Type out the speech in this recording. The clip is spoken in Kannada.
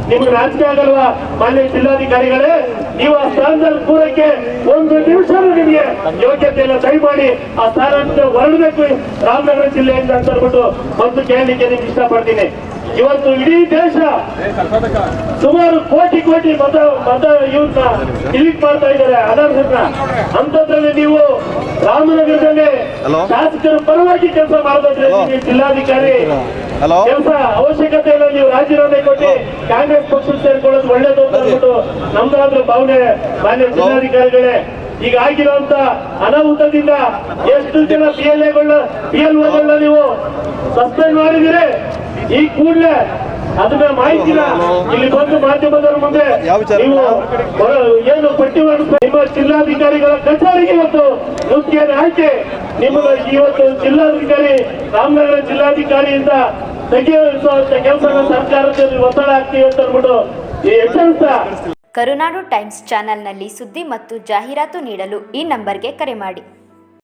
ನಿಮ್ಗೆ ನಾಚಿಕೆ ಆಗಲ್ವಾ ಮಾನ್ಯ ಜಿಲ್ಲಾಧಿಕಾರಿಗಳೇ? ನೀವು ಆ ಸ್ಥಾನದಲ್ಲಿ ಕೂರಕ್ಕೆ ಒಂದು ನಿಮಿಷ ನಿಮಗೆ ಯೋಗ್ಯತೆಯನ್ನು ದಯಮಾಡಿ ಆ ಸ್ಥಾನದಿಂದ ಹೊರಡಬೇಕು ರಾಮನಗರ ಜಿಲ್ಲೆಯಿಂದ ಅಂತ ಹೇಳ್ಬಿಟ್ಟು ಒಂದು ಕೇಳಲಿಕ್ಕೆ ನಿಮ್ಗೆ ಇಷ್ಟಪಡ್ತೀನಿ. ಇವತ್ತು ಇಡೀ ದೇಶ ಸುಮಾರು ಕೋಟಿ ಕೋಟಿ ಮತ ಇವ್ರನ್ನ ಡಿಲೀಟ್ ಮಾಡ್ತಾ ಇದ್ದಾರೆ ಅನರ್ಹರನ್ನ. ಅಂತದ್ರಲ್ಲಿ ನೀವು ರಾಮನಗರದಲ್ಲಿ ಶಾಸಕರ ಪರವಾಗಿ ಕೆಲಸ ಮಾಡೋದ್ರೆ ಜಿಲ್ಲಾಧಿಕಾರಿ ಕೆಲಸ ಅವಶ್ಯಕತೆ ಇಲ್ಲ. ನೀವು ರಾಜೀನಾಮೆ ಕೊಟ್ಟು ಕಾಂಗ್ರೆಸ್ ಪಕ್ಷ ಸೇರ್ಕೊಳ್ಳೋದು ಒಳ್ಳೇದು ಅಂತ ಹೇಳ್ಬಿಟ್ಟು ನಮ್ದಾದ್ರೂ ಭಾವನೆ ಮಾನ್ಯ ಜಿಲ್ಲಾಧಿಕಾರಿಗಳೇ. ಈಗ ಆಗಿರುವಂತ ಅನಾಹುತದಿಂದ ಎಷ್ಟು ಜನ PLOಗಳನ್ನ ನೀವು ಸಸ್ಪೆಂಡ್ ಮಾಡಿದಿರಿ. ಈ ಕೂಡಲೇ ಅದನ್ನ ಮಾಹಿತಿನ ಇಲ್ಲಿ ಬಂದು ಮಾಧ್ಯಮದವರ ಮುಂದೆ ನೀವು ಏನು ಪಟ್ಟಿ ನಿಮ್ಮ ಜಿಲ್ಲಾಧಿಕಾರಿಗಳ ಕಚೇರಿಗೆ ಇವತ್ತು ಮುಖ್ಯ ಆಯ್ಕೆ ನಿಮಗೆ ಇವತ್ತು ಜಿಲ್ಲಾಧಿಕಾರಿ ರಾಮನಗರ ಜಿಲ್ಲಾಧಿಕಾರಿಯಿಂದ ತೆಗೆಯುವಂತ ಕೆಲಸ ಸರ್ಕಾರದಲ್ಲಿ ಒತ್ತಡ ಆಗ್ತೀವಿ ಅಂತ ಅಂದ್ಬಿಟ್ಟು ಎಚ್ಚರಿಸ್ತಾ ಕರುನಾಡು ಟೈಮ್ಸ್ ಚಾನೆಲ್ನಲ್ಲಿ ಸುದ್ದಿ ಮತ್ತು ಜಾಹೀರಾತು ನೀಡಲು ಈ ನಂಬರ್ಗೆ ಕರೆ ಮಾಡಿ.